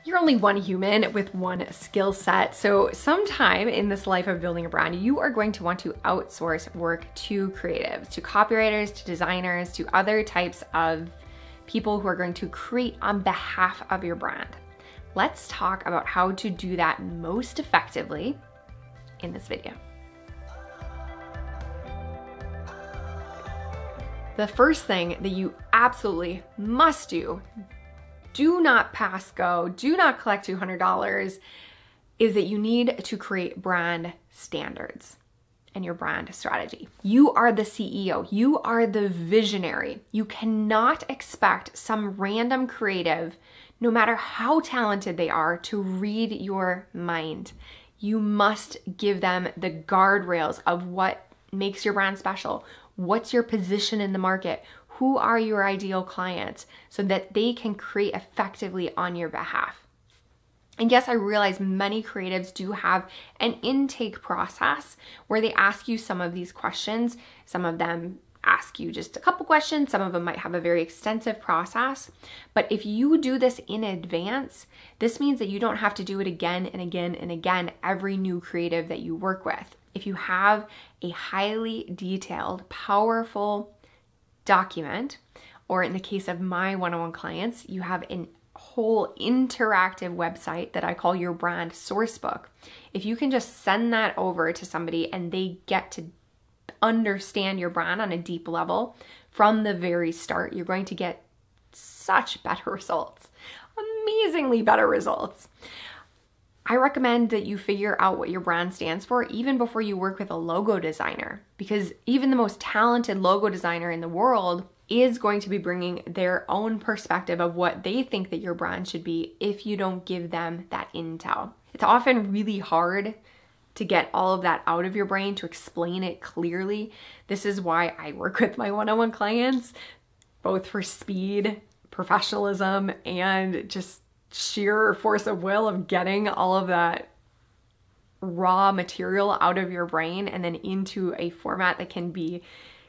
You're only one human with one skill set. So sometime in this life of building a brand, you are going to want to outsource work to creatives, to copywriters, to designers, to other types of people who are going to create on behalf of your brand. Let's talk about how to do that most effectively in this video. The first thing that you absolutely must do not pass go, do not collect $200, is that you need to create brand standards and your brand strategy. You are the CEO, you are the visionary. You cannot expect some random creative, no matter how talented they are, to read your mind. You must give them the guardrails of what makes your brand special. What's your position in the market? Who are your ideal clients so that they can create effectively on your behalf? And yes, I realize many creatives do have an intake process where they ask you some of these questions. Some of them ask you just a couple questions. Some of them might have a very extensive process. But if you do this in advance, this means that you don't have to do it again and again and again every new creative that you work with. If you have a highly detailed, powerful document, or in the case of my one-on-one clients, you have a whole interactive website that I call your brand source book. If you can just send that over to somebody and they get to understand your brand on a deep level from the very start, you're going to get such better results, amazingly better results. I recommend that you figure out what your brand stands for even before you work with a logo designer, because even the most talented logo designer in the world is going to be bringing their own perspective of what they think that your brand should be if you don't give them that intel. It's often really hard to get all of that out of your brain, to explain it clearly. This is why I work with my one-on-one clients, both for speed, professionalism, and just sheer force of will of getting all of that raw material out of your brain and then into a format that can be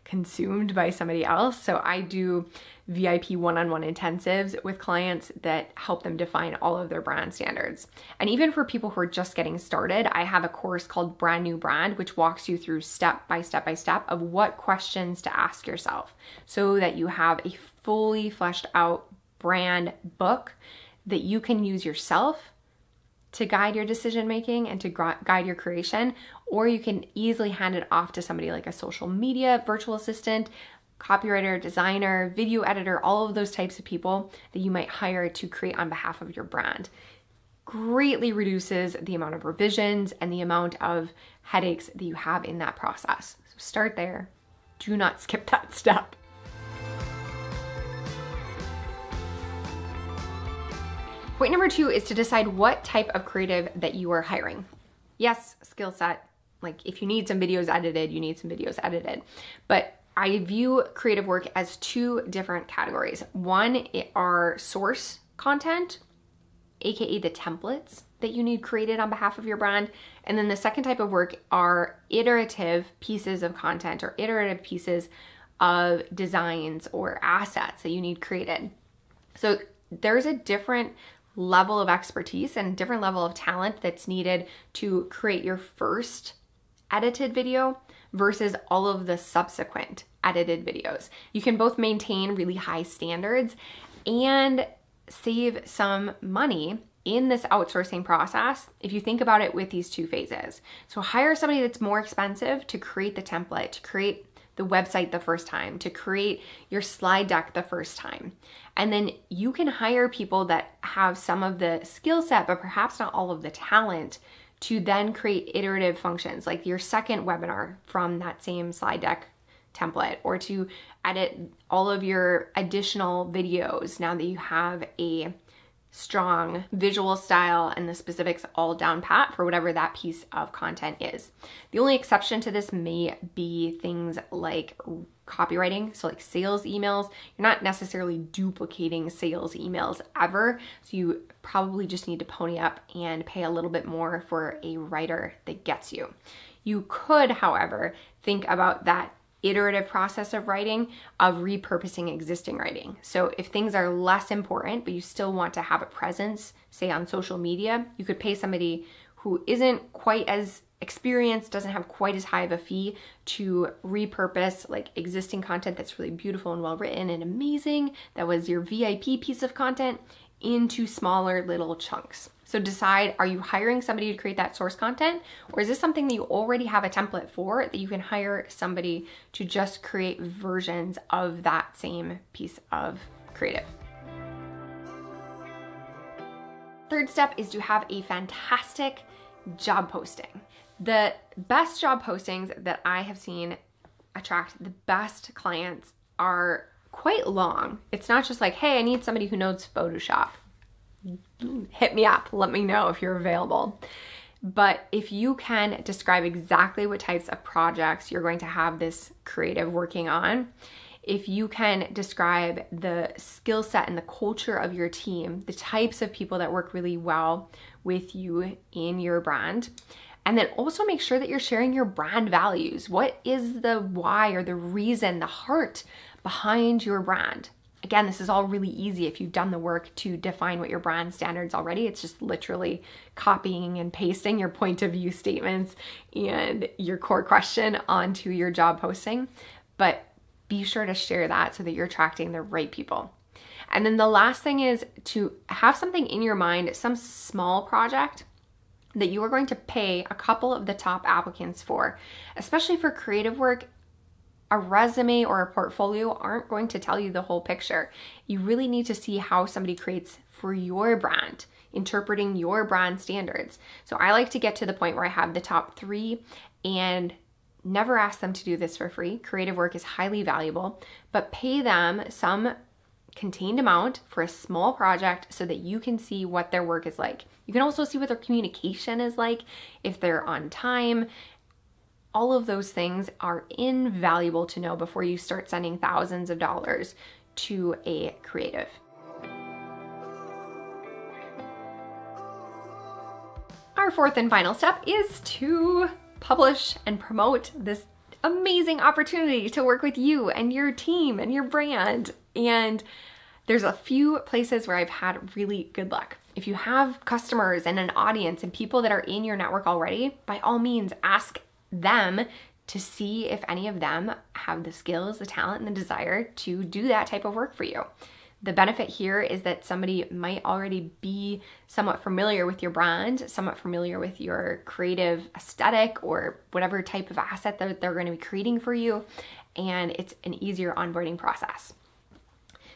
consumed by somebody else. So I do VIP one-on-one intensives with clients that help them define all of their brand standards. And even for people who are just getting started, I have a course called Brand New Brand, which walks you through step by step by step of what questions to ask yourself so that you have a fully fleshed out brand book that you can use yourself to guide your decision making and to guide your creation, or you can easily hand it off to somebody like a social media virtual assistant, copywriter, designer, video editor, all of those types of people that you might hire to create on behalf of your brand. Greatly reduces the amount of revisions and the amount of headaches that you have in that process. So start there. Do not skip that step. Point number 2 is to decide what type of creative that you are hiring. Yes, skill set. Like if you need some videos edited, you need some videos edited. But I view creative work as 2 different categories. One are source content, AKA the templates that you need created on behalf of your brand. And then the second type of work are iterative pieces of content or iterative pieces of designs or assets that you need created. So there's a different level of expertise and different level of talent that's needed to create your first edited video versus all of the subsequent edited videos. You can both maintain really high standards and save some money in this outsourcing process if you think about it with these 2 phases. So hire somebody that's more expensive to create the template, to create the website the first time, to create your slide deck the first time. And then you can hire people that have some of the skill set, but perhaps not all of the talent, to then create iterative functions like your second webinar from that same slide deck template, or to edit all of your additional videos now that you have a strong visual style and the specifics all down pat for whatever that piece of content is. The only exception to this may be things like copywriting, so like sales emails. You're not necessarily duplicating sales emails ever, so you probably just need to pony up and pay a little bit more for a writer that gets you. You could, however, think about that iterative process of writing, of repurposing existing writing. So if things are less important, but you still want to have a presence, say on social media, you could pay somebody who isn't quite as experienced, doesn't have quite as high of a fee, to repurpose like existing content that's really beautiful and well written and amazing, that was your VIP piece of content, into smaller little chunks. So decide, are you hiring somebody to create that source content, or is this something that you already have a template for that you can hire somebody to just create versions of that same piece of creative? Third step is to have a fantastic job posting. The best job postings that I have seen attract the best clients are quite long. It's not just like, hey, I need somebody who knows Photoshop. Hit me up, let me know if you're available. But if you can describe exactly what types of projects you're going to have this creative working on, if you can describe the skill set and the culture of your team, the types of people that work really well with you in your brand, and then also make sure that you're sharing your brand values. What is the why or the reason, the heart behind your brand? Again, this is all really easy if you've done the work to define what your brand standards already. It's just literally copying and pasting your point of view statements and your core question onto your job posting. But be sure to share that so that you're attracting the right people. And then the last thing is to have something in your mind, some small project that you are going to pay a couple of the top applicants for. Especially for creative work, a resume or a portfolio aren't going to tell you the whole picture. You really need to see how somebody creates for your brand, interpreting your brand standards. So I like to get to the point where I have the top 3 and never ask them to do this for free. Creative work is highly valuable, but pay them some contained amount for a small project so that you can see what their work is like. You can also see what their communication is like, if they're on time. All of those things are invaluable to know before you start sending thousands of dollars to a creative. Our fourth and final step is to publish and promote this amazing opportunity to work with you and your team and your brand. And there's a few places where I've had really good luck. If you have customers and an audience and people that are in your network already, by all means, ask them to see if any of them have the skills, the talent, and the desire to do that type of work for you. The benefit here is that somebody might already be somewhat familiar with your brand, somewhat familiar with your creative aesthetic or whatever type of asset that they're going to be creating for you, and it's an easier onboarding process.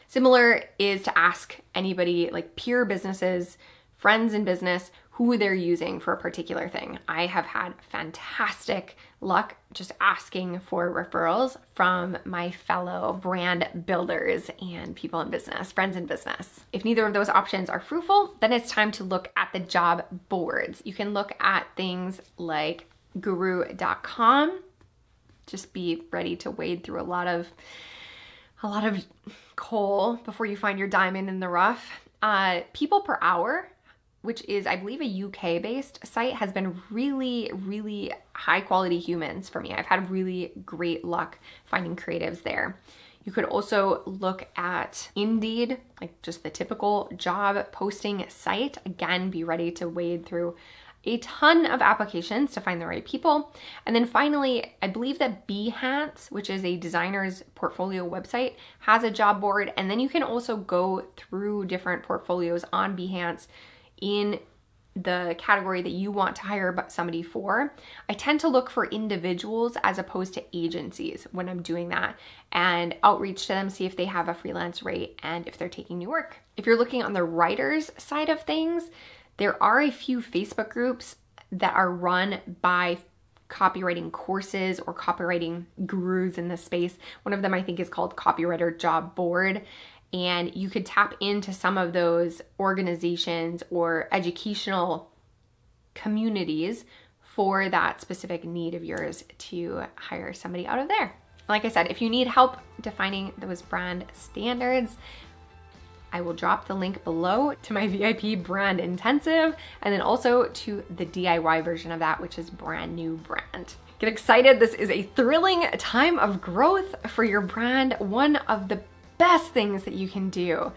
Similar is to ask anybody, like peer businesses, friends in business, who they're using for a particular thing. I have had fantastic luck just asking for referrals from my fellow brand builders and people in business, friends in business. If neither of those options are fruitful, then it's time to look at the job boards. You can look at things like guru.com. Just be ready to wade through a lot of coal before you find your diamond in the rough. People Per Hour, which is, I believe, a UK-based site, has been really, really high-quality humans for me. I've had really great luck finding creatives there. You could also look at Indeed, like just the typical job posting site. Again, be ready to wade through a ton of applications to find the right people. And then finally, I believe that Behance, which is a designer's portfolio website, has a job board. And then you can also go through different portfolios on Behance in the category that you want to hire somebody for. I tend to look for individuals as opposed to agencies when I'm doing that, and outreach to them, see if they have a freelance rate and if they're taking new work. If you're looking on the writers side of things, there are a few Facebook groups that are run by copywriting courses or copywriting gurus in this space. One of them I think is called Copywriter Job Board. And you could tap into some of those organizations or educational communities for that specific need of yours to hire somebody out of there. Like I said, if you need help defining those brand standards, I will drop the link below to my VIP brand intensive, and then also to the DIY version of that, which is Brand New Brand. Get excited. This is a thrilling time of growth for your brand. One of the best things that you can do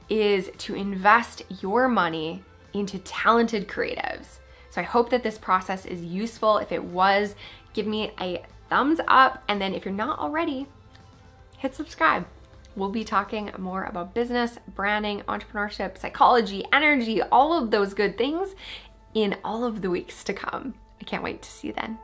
is to invest your money into talented creatives. So I hope that this process is useful. If it was, give me a thumbs up. And then if you're not already, hit subscribe. We'll be talking more about business, branding, entrepreneurship, psychology, energy, all of those good things in all of the weeks to come. I can't wait to see you then.